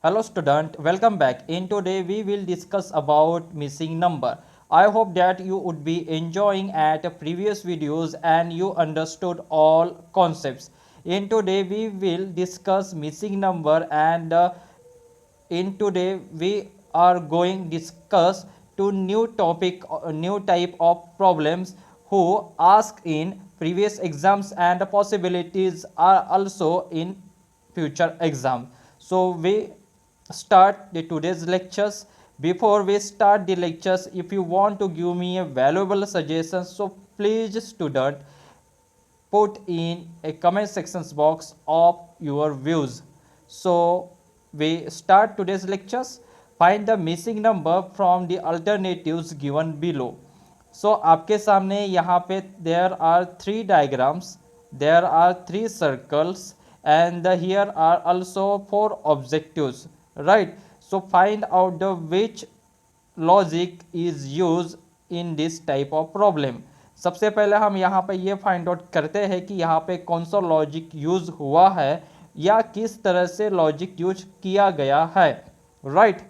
Hello student, welcome back. In today we will discuss about missing number. I hope that you would be enjoying at previous videos and you understood all concepts. In today we will discuss missing number and in today we are going discuss two new topic, new type of problems who ask in previous exams and possibilities are also in future exam. So we start the today's lectures. Before we start the lectures, if you want to give me a valuable suggestion, so please student put in a comment sections box of your views. So we start today's lectures. Find the missing number from the alternatives given below. So आपके सामने यहाँ पे there are three diagrams, there are three circles and here are also four objectives, right? So find out the which logic is used in this type of problem. सबसे पहले हम यहाँ पे ये फाइंड आउट करते हैं कि यहाँ पे कौन सा लॉजिक यूज हुआ है या किस तरह से लॉजिक यूज किया गया है, राइट?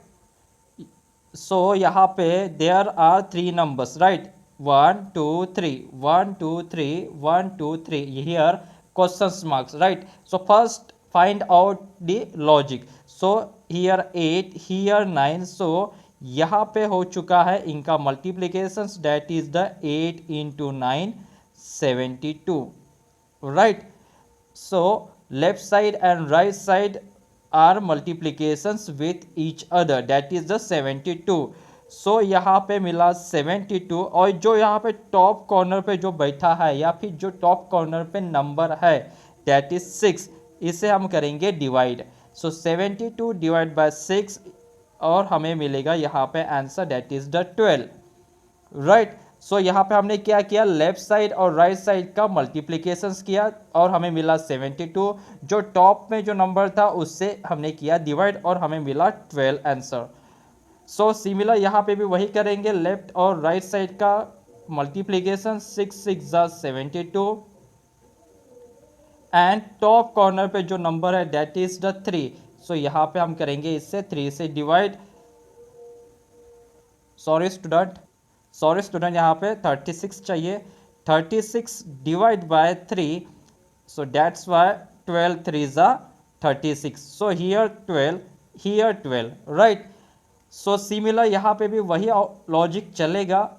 सो यहाँ पे there are three numbers, right? 1 2 3 1 2 3 1 2 3 here question marks, right? So first find out the logic. So here 8 here 9. सो यहाँ पे हो चुका है इनका multiplication, that is the 8 into 9 72, right? So left side and right side are multiplications with each other, that is the 72. So यहाँ पे मिला 72 और जो यहाँ पे टॉप कॉर्नर पे जो बैठा है या फिर जो टॉप कॉर्नर पे नंबर है दैट इज 6, इसे हम करेंगे डिवाइड. सो 72 डिवाइड बाय 6 और हमें मिलेगा यहाँ पे answer that is the 12, right? So यहाँ पे हमने क्या किया, लेफ्ट साइड और राइट साइड का मल्टीप्लीकेशंस किया और हमें मिला 72. जो टॉप में जो नंबर था उससे हमने किया डिवाइड और हमें मिला 12 आंसर. सो सिमिलर यहाँ पे भी वही करेंगे, लेफ्ट और राइट साइड का मल्टीप्लीकेशन, 6 6 जा 72 एंड टॉप कॉर्नर पे जो नंबर है दैट इज द 3. सो यहाँ पे हम करेंगे इससे 3 से डिवाइड. सॉरी स्टूडेंट यहाँ पे 36 चाहिए, 36 divide by 3. So that's Y 12 3 जा 36. So here 12 right? So similar यहाँ पे भी वही लॉजिक चलेगा.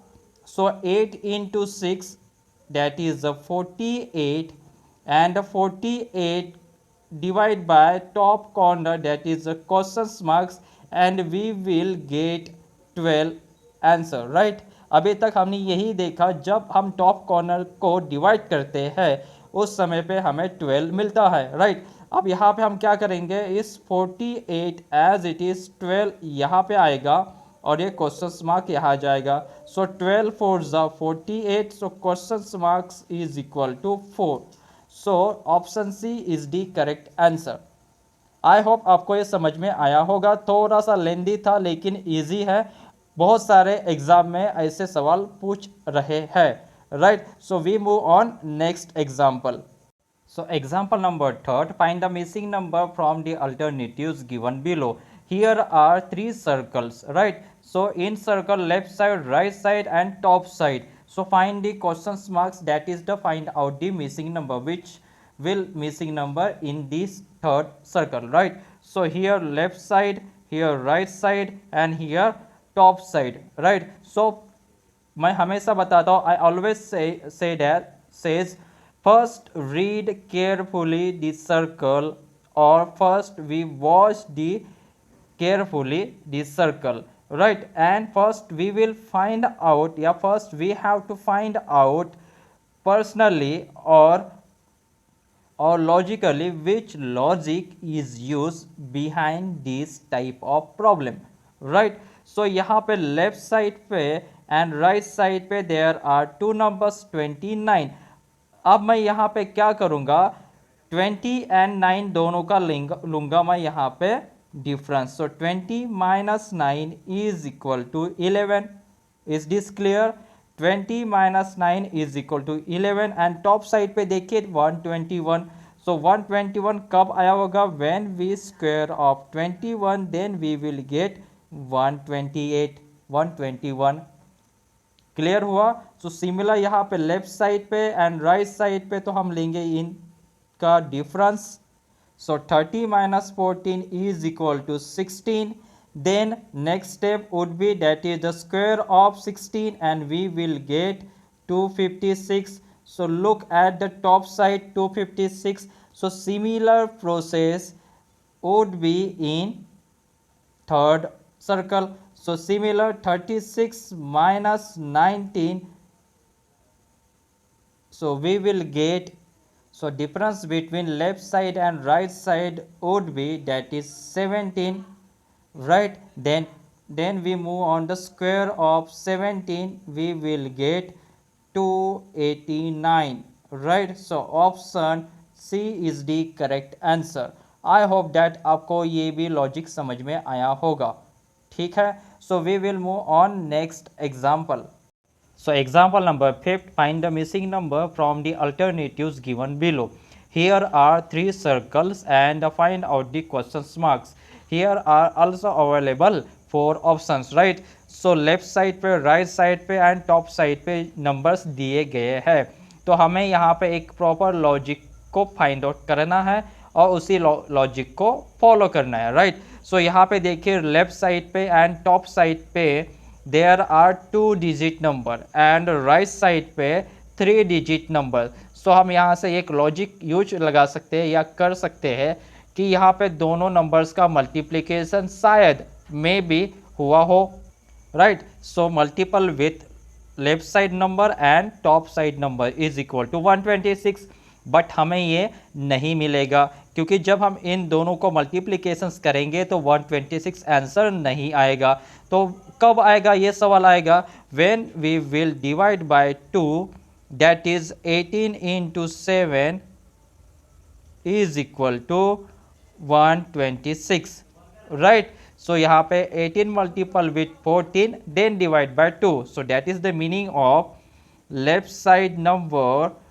सो 8 into 6 that is 48 and 48 divide by top corner that is a question marks and we will get 12 answer, right? अभी तक हमने यही देखा, जब हम टॉप कॉर्नर को डिवाइड करते हैं उस समय पे हमें 12 मिलता है, राइट? अब यहाँ पे हम क्या करेंगे, इस 48 एज इट इज 12 यहाँ पे आएगा और ये क्वेश्चन मार्क यहाँ जाएगा. सो 12 4 जा 48. So question marks is equal to 4. So option C is the correct answer. I hope आपको ये समझ में आया होगा. थोड़ा सा लेंदी था लेकिन इजी है, बहुत सारे एग्जाम में ऐसे सवाल पूछ रहे हैं, right? So we move on next example. So example number third, find the missing number from the alternatives given below. Here are three circles, right? So in circle left side, right side and top side. So find the question marks, that is the find out the missing number, which will missing number in this third circle, right? So here left side, here right side and here top side, right? So मैं हमेशा बताता हूँ, I always say that says first read carefully the circle or first we watch the carefully the circle, right? And first we will find out, yeah, first we have to find out personally or logically which logic is used behind this type of problem, right? So यहाँ पे left side पे and right side पे there are two numbers 29. अब मैं यहाँ पे क्या करूँगा, 20 एंड 9 दोनों का लूँगा मैं यहाँ पे difference. So 20 minus 9 is equal to 11. Is this clear? 20 minus 9 is equal to 11 and top side पे देखिए 121. सो 121 कब आया होगा? When we square of 21 then we will get 128, 121। Clear हुआ? सो सिमिलर यहाँ पे लेफ्ट साइड पे एंड राइट साइड पे तो हम लेंगे इनका difference. So 30 minus 14 is equal to 16. Then next step would be that is the square of 16 and we will get 256. So look at the top side 256. So similar process would be in third circle. So similar 36 minus 19. So we will get, so difference between left side and right side would be that is 17, right? Then we move on the square of 17, we will get 289, right? So option C is the correct answer. I hope that आपको ये भी logic समझ में आया होगा। ठीक है, so we will move on next example. So example number 5, find the missing number from the alternatives given below. Here are 3 circles and find out the question marks. Here are also available 4 options, right? So left side पे, right side पे and top side पे numbers दिए गए हैं। तो हमें यहाँ पे एक प्रॉपर लॉजिक को फाइंड आउट करना है और उसी लॉजिक को फॉलो करना है, राइट? सो यहाँ पे देखिए लेफ्ट साइड पे एंड टॉप साइड पे there are 2 digit number and right side पे 3 डिजिट नंबर। सो हम यहाँ से एक लॉजिक यूज लगा सकते हैं या कर सकते हैं कि यहाँ पे दोनों नंबर्स का मल्टीप्लिकेशन शायद मे बी हुआ हो, right? So multiple with left side number and top side number is equal to 126, but हमें ये नहीं मिलेगा क्योंकि जब हम इन दोनों को मल्टीप्लिकेशंस करेंगे तो 126 आंसर नहीं आएगा। तो कब आएगा ये सवाल आएगा? When we will divide by 2, that is 18 into 7 is equal to 126, right? So यहाँ पे 18 multiple with 14 then divide by 2, so that is the meaning of left side number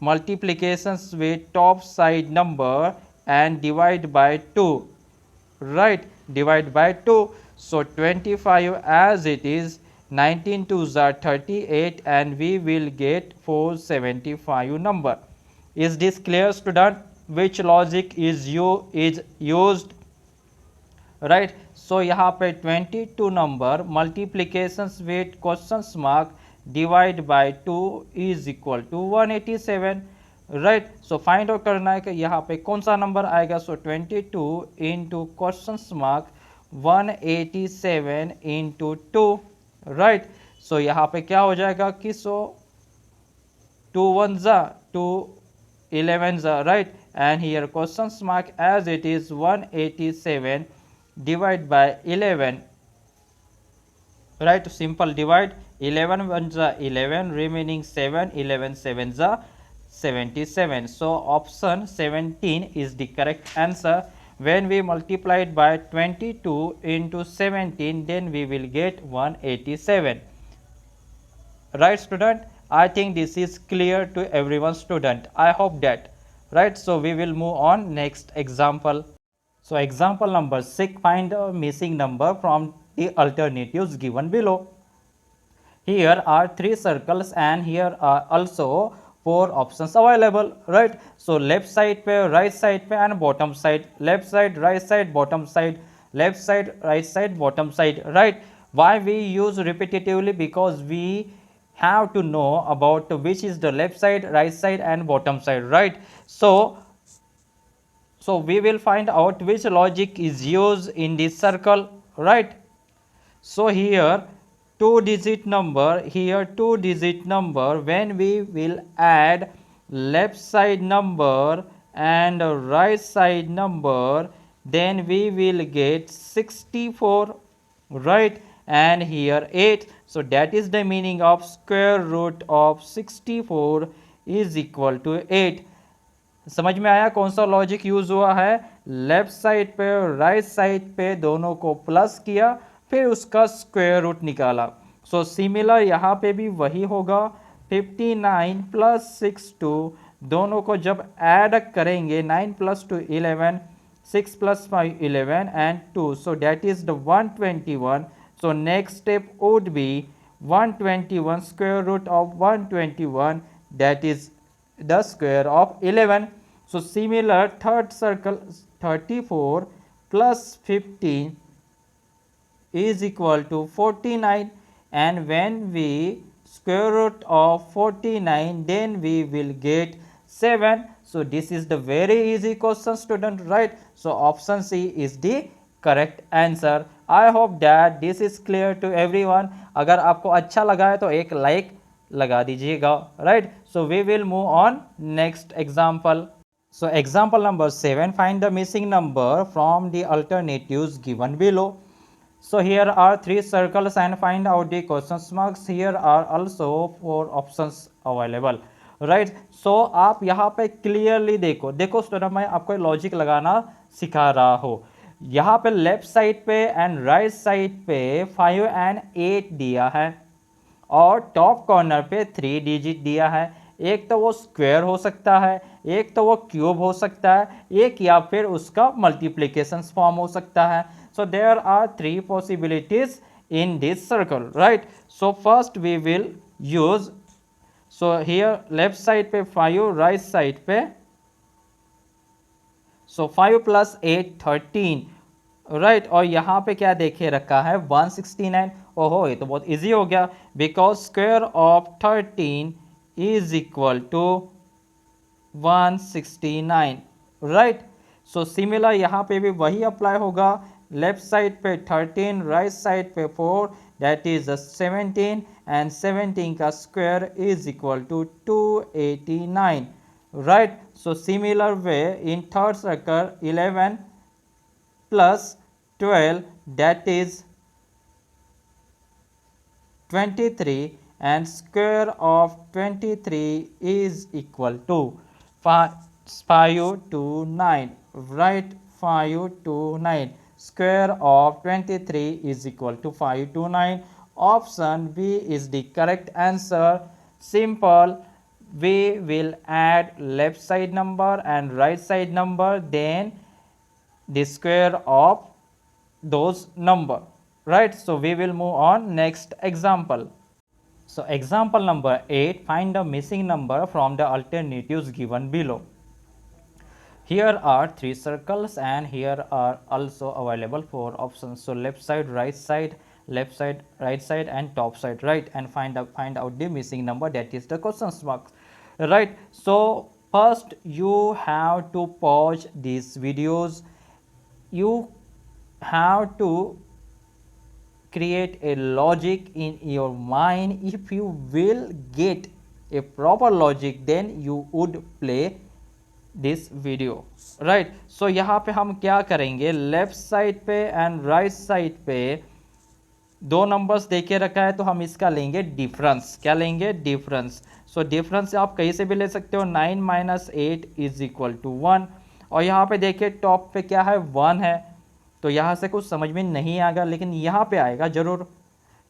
multiplications with top side number and divide by 2, right? Divide by 2, so 25 as it is, 19 2s are 38 and we will get 475 number. Is this clear, student? Which logic is used, right? So यहाँ पे 22 number multiplications with questions mark divide by 2 is equal to 187, right? So find out करना है कि यहाँ पे कौन सा number आएगा। So 22 into questions mark 187 into 2, right? So यहाँ पे क्या हो जाएगा कि 2 1 जा 2 11 जा, right? And here questions mark as it is 187 divide by 11, right? Simple divide, 11 1 जा 11, remaining 7, 11 7 जा 77. So option 17 is the correct answer. When we multiply it by 22 into 17, then we will get 187, right student? I think this is clear to everyone, student. I hope that, right? So we will move on next example. So example number 6, find a missing number from the alternatives given below. Here are 3 circles and here are also 4 options available, right? So left side पे, right side पे and bottom side, left side, right side, bottom side, left side, right side, bottom side, right? Why we use repetitively? Because we have to know about which is the left side, right side and bottom side, right? So we will find out which logic is used in this circle, right? So here 2 digit number, here 2 digit number, when we will add left side number and right side number, then we will get 64, right? And here 8, so that is the meaning of square root of 64 is equal to 8. समझ में आया कौन सा logic use हुआ है? Left side पे right side पे दोनों को प्लस किया, फिर उसका स्क्वायर रूट निकाला। सो सिमिलर यहाँ पे भी वही होगा, 59 + 62 दोनों को जब ऐड करेंगे 9 + 2 11, 6 + 5 11 and 2, so that is the 121. So next step would be 121 square root of 121, that is the square of 11. So similar third circle 34 plus 15 is equal to 49, and when we square root of 49 then we will get 7. So this is the very easy question, student, right? So option C is the correct answer. I hope that this is clear to everyone. अगर आपको अच्छा लगा है तो एक like लगा दीजिएगा, right? So we will move on next example. So example number 7, find the missing number from the alternatives given below. So here are 3 circles and find out the question marks. Here are also 4 options available, right? So आप यहाँ पे clearly देखो student, मैं आपको logic लगाना सिखा रहा हूँ. यहाँ पे लेफ्ट साइड पे एंड राइट साइड पे 5 and 8 दिया है और टॉप कॉर्नर पे 3 डिजिट दिया है. एक तो वो स्क्वायर हो सकता है, एक तो वो क्यूब हो सकता है, एक या फिर उसका मल्टीप्लिकेशन फॉर्म हो सकता है. So there are 3 possibilities in this circle, right? So first we will use, so here left side पे 5, right side पे, so 5 + 8 13, right? और यहाँ पे क्या देखे रखा है 169. ओहो, ये तो बहुत इजी हो गया, because square of 13 is equal to 169, right? So similar यहाँ पे भी वही अप्लाई होगा. लेफ्ट साइड पे 13, राइट साइड पे 4, दैट इज 17, एंड 17 का square is equal to 289, right? So similar way in third circle 11 + 12, that is 23, and square of 23 is equal to 529, right? 529. Square of 23 is equal to 529. Option B is the correct answer. Simple. We will add left side number and right side number, then the square of those number, right? So we will move on next example. So example number 8, find the missing number from the alternatives given below. Here are 3 circles and here are also available 4 options. So left side, right side, left side, right side, and top side, right? And find out the missing number, that is the question mark, right? So first you have to pause these videos. You have to create a logic in your mind. If you will get a proper logic, then you would play this video, right? So यहाँ पे हम क्या करेंगे, left side पे and right side पे 2 numbers देके रखा है, तो हम इसका लेंगे डिफरेंस. क्या लेंगे? डिफरेंस. सो डिफरेंस आप कहीं से भी ले सकते हो. 9 - 8 इज इक्वल टू 1. और यहाँ पे देखिए टॉप पे क्या है, 1 है, तो यहाँ से कुछ समझ में नहीं आएगा, लेकिन यहाँ पे आएगा जरूर.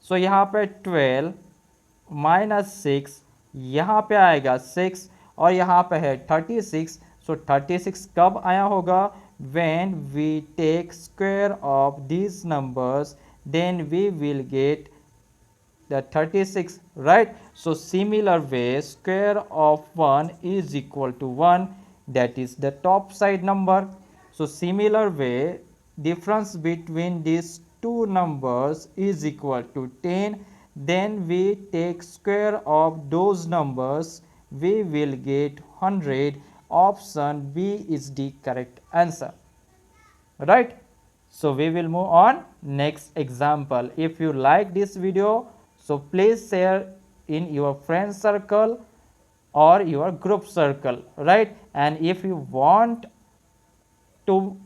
सो यहाँ पे 12 - 6, यहाँ पे आएगा 6, और यहाँ पे है 36. सो 36 कब आया होगा? when we take square of these numbers, then we will get the 36, right? So similar way, square of 1 is equal to 1, that is the top side number. So similar way, difference between these two numbers is equal to 10. Then we take square of those numbers, we will get 100. Option B is the correct answer, right? So we will move on next example. If you like this video, so please share in your friend circle or your group circle, right? And if you want to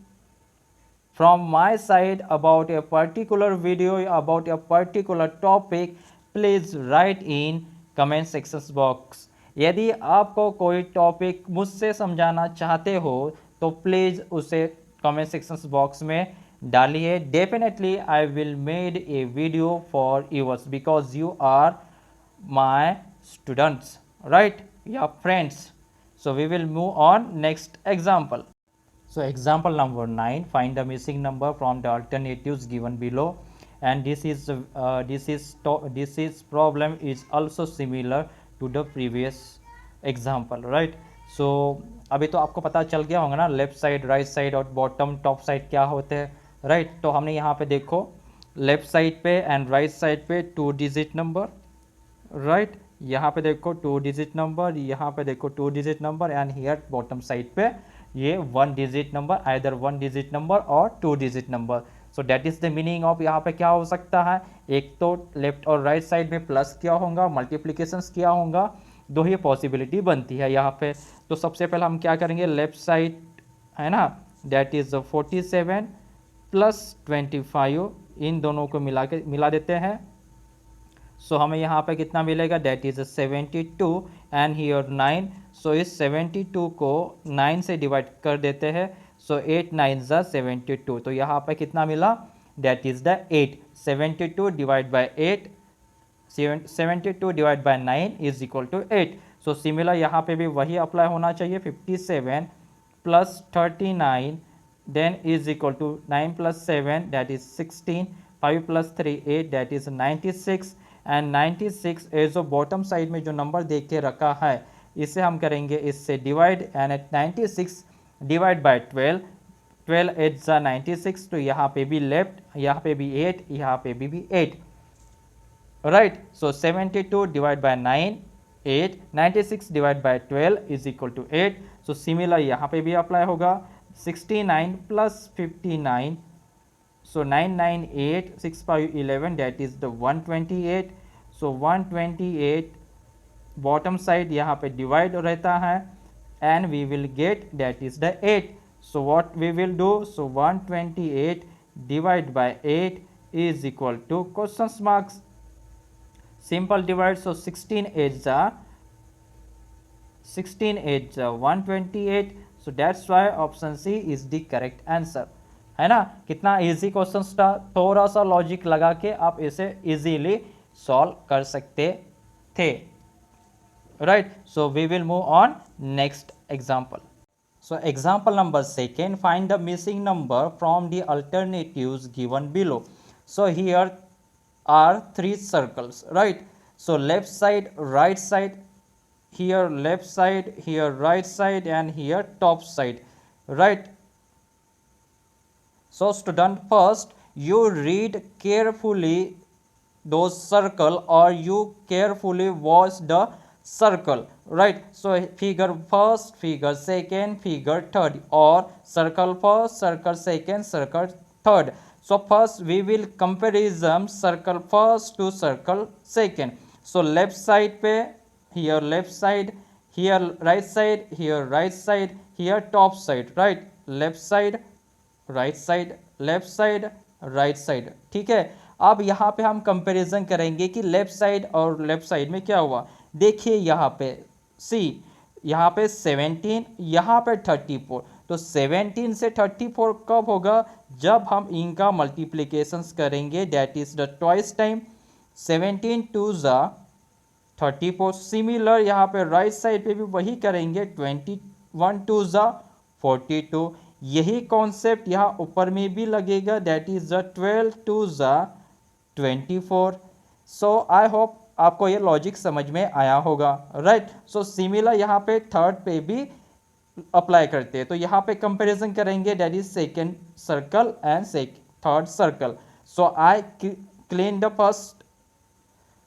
from my side about a particular video, about a particular topic, please write in comment sections box. यदि आपको कोई topic मुझसे समझाना चाहते हो तो please उसे comment sections box में डालिए. Definitely I will made a video for yours, because you are my students, right? या friends. So we will move on next example. So example number 9, find the missing number from the alternatives given below. And this is problem is also similar to the previous example, right? So अभी तो आपको पता चल गया होगा ना, left side, right side और bottom top side क्या होते हैं, राइट? तो हमने यहाँ पे देखो लेफ्ट साइड पे एंड राइट साइड पे 2 डिजिट नंबर, राइट? यहाँ पे देखो 2 डिजिट नंबर, यहाँ पे देखो 2 digit number and here bottom side पे ये 1 digit number, either 1 digit number और 2 digit number. So that is the meaning of यहाँ पे क्या हो सकता है, एक तो लेफ्ट और राइट साइड में प्लस किया होगा, मल्टीप्लीकेशंस किया होगा, दो ही पॉसिबिलिटी बनती है यहाँ पे. तो सबसे पहले हम क्या करेंगे, लेफ्ट साइड है ना, दैट इज 47 प्लस 25, इन दोनों को मिला देते हैं. सो हमें यहाँ पे कितना मिलेगा, दैट इज 72 एंड हियर 9. सो इस 72 को 9 से डिवाइड कर देते हैं. सो 8 9 ज़ा 72, तो यहाँ पे कितना मिला, that is the 8. 72 divide by 8, 72 divide by 9 is equal to 8. So similar यहाँ पे भी वही अप्लाई होना चाहिए. 57 plus 39 then is equal to 9 plus 7 that is 16, 5 plus 3 8 that is 96. And 96 जो बॉटम साइड में जो नंबर देख के रखा है इसे हम करेंगे इससे डिवाइड, एंड 96 डिवाइड बाय 12, 12 8 ज़ा 96. तो यहाँ पे भी लेफ्ट, यहाँ पे भी 8, यहाँ पे भी 8, right? So 72 divide by 9 8, 96 divide by 12 is equal to 8. So similar यहाँ पे भी अप्लाई होगा. 69 plus 59, so 9 9 8 6 5 11 that is the 128. so 128 bottom side यहाँ पे डिवाइड रहता है and we will get that is the 8. so what we will do, so 128 divide by 8 is equal to question marks, simple divide. so 16 8 128. so that's why option C is the correct answer, है ना? कितना easy question था, थोड़ा सा logic लगा के आप इसे इजीली सॉल्व कर सकते थे, right? So we will move on next example. So example number 2, find the missing number from the alternatives given below. So here are 3 circles, right? So left side, right side, here left side, here right side and here top side, right? So student, first you read carefully those circle or you carefully watch the circle, right? so figure first, figure second, figure third, or circle first, circle second, circle third. so first we will comparison circle first to circle second. so left side पे here left side, here right side, here right side, here top side, right? left side, right side, left side, right side, ठीक है? अब यहाँ पे हम comparison करेंगे कि left side और लेफ्ट साइड में क्या हुआ. देखिए यहाँ पे सी, यहाँ पे 17, यहाँ पे 34. तो 17 से 34 कब होगा, जब हम इनका मल्टीप्लिकेशंस करेंगे, that is the twice time. 17 2 ज़ा 34. सिमिलर यहाँ पे राइट साइड पे भी वही करेंगे, 21 2 ज़ा 42. यही कॉन्सेप्ट यहाँ ऊपर में भी लगेगा, दैट इज द 12 2 ज़ा 24. सो आई होप आपको ये लॉजिक समझ में आया होगा, राइट? सो सिमिलर यहाँ पे थर्ड पे भी अप्लाई करते हैं. तो यहाँ पे कंपैरिजन करेंगे, that is second circle and third circle. So I clean the first.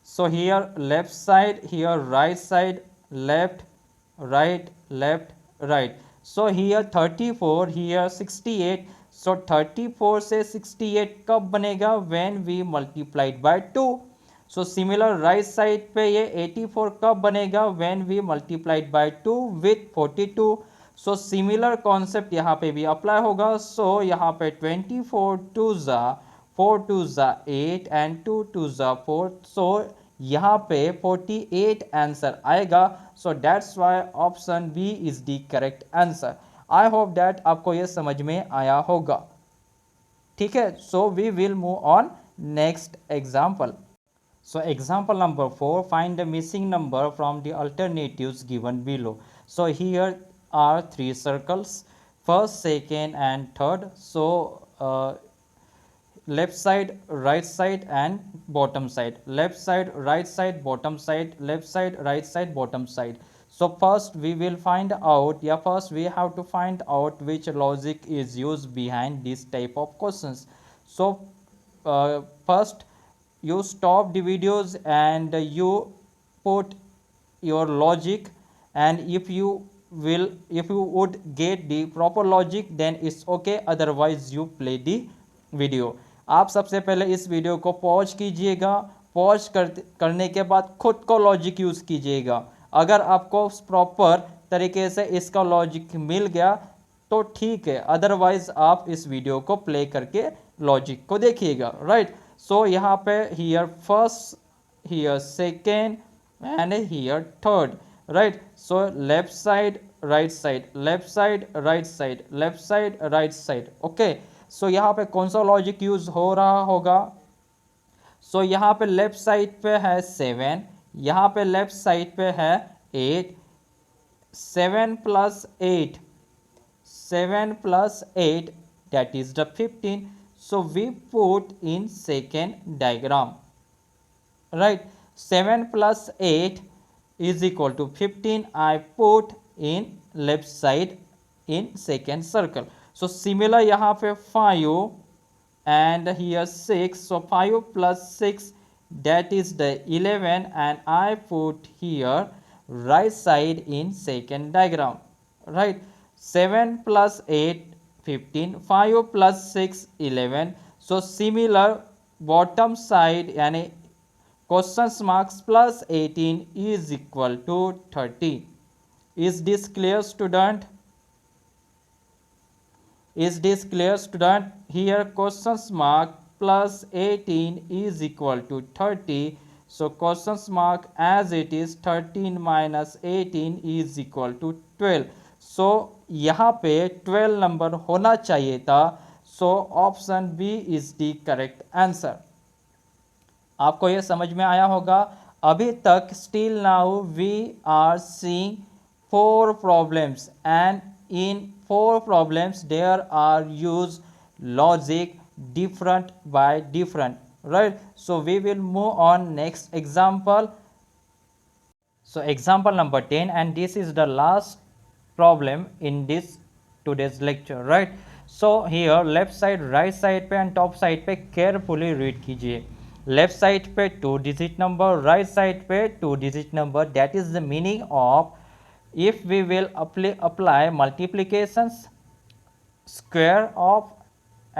so here left side, here right side, left right, left right. so here 34, here 68. so 34 से 68 कब बनेगा, when we multiplied by 2. so similar right side पे ये 84 कब बनेगा, when we multiplied by 2 with 42. so similar concept यहाँ पे भी अप्लाई होगा. so यहाँ पे 24 2 ज़ा 4 2 ज़ा 8 and 2 2 ज़ा 4. so यहाँ पे 48 आंसर आएगा. So that's why option B is the correct answer. I hope that आपको ये समझ में आया होगा, ठीक है? So we will move on next example. So example number 4, find the missing number from the alternatives given below. So here are three circles, first, second and third. So left side, right side and bottom side, left side, right side, bottom side, left side, right side, bottom side. So first we will find out, first we have to find out which logic is used behind this type of questions. So first you stop the videos and you put your logic, and if you would get the proper logic then it's okay, otherwise you play the video. आप सबसे पहले इस video को pause कीजिएगा, pause करने के बाद खुद को लॉजिक यूज़ कीजिएगा। अगर आपको प्रॉपर तरीके से इसका लॉजिक मिल गया तो ठीक है, अदरवाइज आप इस वीडियो को प्ले करके लॉजिक को देखिएगा, राइट। सो यहाँ पे here first, here second and here third, right? So left side, right side, left side, right side, left side, right side, okay। so यहाँ पे कौन सा लॉजिक यूज हो रहा होगा? so यहाँ पे लेफ्ट साइड पे है 7, यहाँ पे लेफ्ट साइड पे है 8, 7 plus 8, 7 plus 8, that is the 15। so we put in second diagram, right? 7 plus 8 is equal to 15, I put in left side in second circle। so similar यहाँ पे 5 and here 6, so 5 plus 6, that is the 11, and I put here right side in second diagram, right? 7 plus 8 15, 5 plus 6 11। so similar bottom side यानी questions marks plus 18 is equal to 30। is this clear student? is this clear student? here questions mark plus 18 is equal to 30, so questions mark as it is 13 minus 18 is equal to 12। so यहाँ पे 12 number होना चाहिए था, so option B is the correct answer. आपको ये समझ में आया होगा। अभी तक still now we are seeing 4 problems and in 4 problems there are use logic different by different, right? so we will move on next example। so example number 10, and this is the last problem in this today's lecture, right? so here left side, right side पे and top side पे carefully read कीजिए। Left side पे 2 digit number, right side पे 2 digit number, that is the meaning of if we will apply multiplications, square of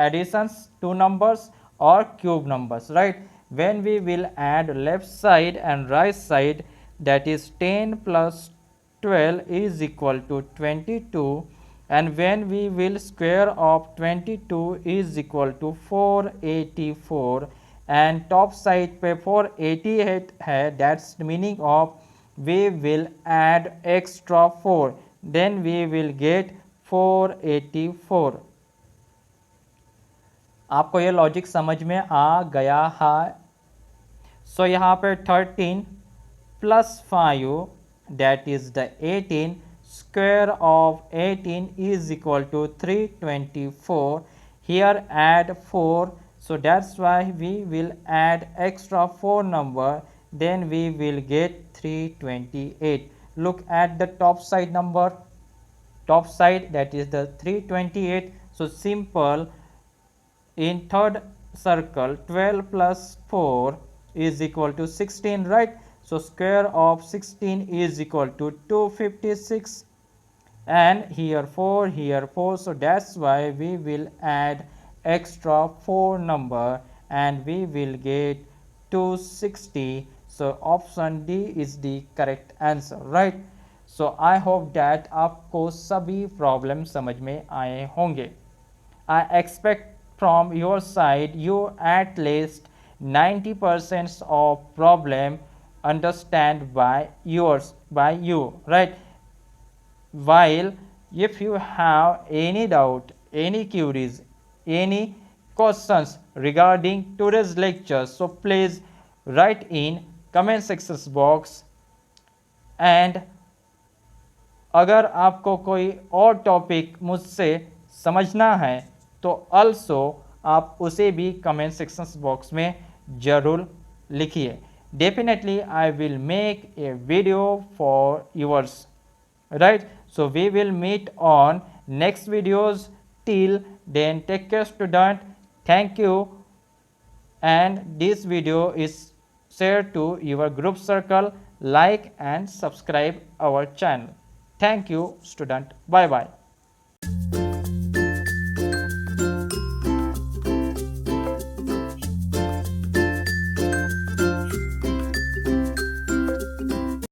additions to numbers or cube numbers, right? when we will add left side and right side, that is 10 plus 12 is equal to 22, and when we will square of 22 is equal to 484, and top side पे 488 है, that's the meaning of we will add extra 4, then we will get 484। आपको ये logic समझ में आ गया है? सो यहाँ पे 13 plus 5, that is the 18, square of 18 is equal to 324, here add 4, so that's why we will add extra 4 number, then we will get 328। look at the top side number, top side, that is the 328, so simple, in third circle 12 plus 4 is equal to 16, right? so square of 16 is equal to 256, and here 4, here 4, so that's why we will add extra 4 number and we will get 260, so option D is the correct answer, right? so I hope that आपको सभी problem समझ में आए होंगे। I expect from your side you at least 90% of problem understand by you, right? while if you have any doubt, any queries, any questions regarding today's lecture, so please write in comment section box, and अगर आपको कोई और topic मुझसे समझना है तो also आप उसे भी कमेंट सेक्शन बॉक्स में ज़रूर लिखिए. Definitely I will make a video for yours, right? So we will meet on next videos. Till then, take care student. Thank you, and this video is shared to your group circle. Like and subscribe our channel. Thank you student. Bye bye.